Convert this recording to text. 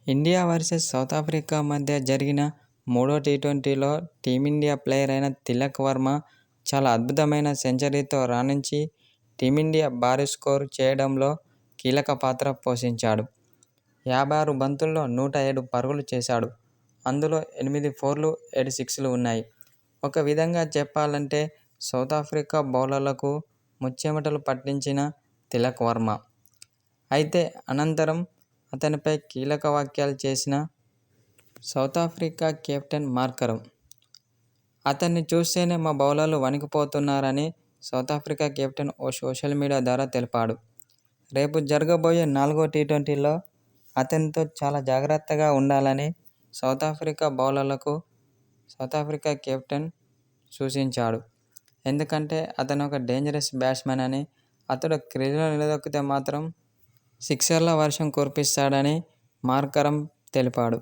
India versus south Africa మధ్య జరిగిన మూడో టీ20లో టీమిండియా ప్లేయర్ అయిన తిలక్ వర్మ చాలా అద్భుతమైన సెంచరీతో రాణించి టీమిండియా భారీ స్కోరు చేయడంలో కీలక పాత్ర పోషించాడు. 56 బంతుల్లో 107 పరుగులు చేశాడు. అందులో 8 ఫోర్లు, 7 సిక్స్లు ఉన్నాయి. ఒక విధంగా చెప్పాలంటే సౌత్ ఆఫ్రికా బౌలర్లకు ముచ్చెమటలు పట్టించిన తిలక్ వర్మ. అయితే అనంతరం అతనిపై కీలక వ్యాఖ్యలు చేసిన సౌత్ ఆఫ్రికా కెప్టెన్ మార్కరమ్. అతన్ని చూస్తేనే మా బౌలర్లు వణికిపోతున్నారని సౌత్ ఆఫ్రికా కెప్టెన్ ఓ సోషల్ మీడియా ద్వారా తెలిపాడు. రేపు జరగబోయే 4వ టీ20లో అతనితో చాలా జాగ్రత్తగా ఉండాలని సౌత్ ఆఫ్రికా బౌలర్లకు సౌత్ ఆఫ్రికా కెప్టెన్ సూచించాడు. ఎందుకంటే అతను ఒక డేంజరస్ బ్యాట్స్మన్ అని, అతడు క్రీజులో నిలదొక్కితే మాత్రం సిక్సర్ల వర్షం కురిపిస్తాడని మార్కరమ్ తెలిపాడు.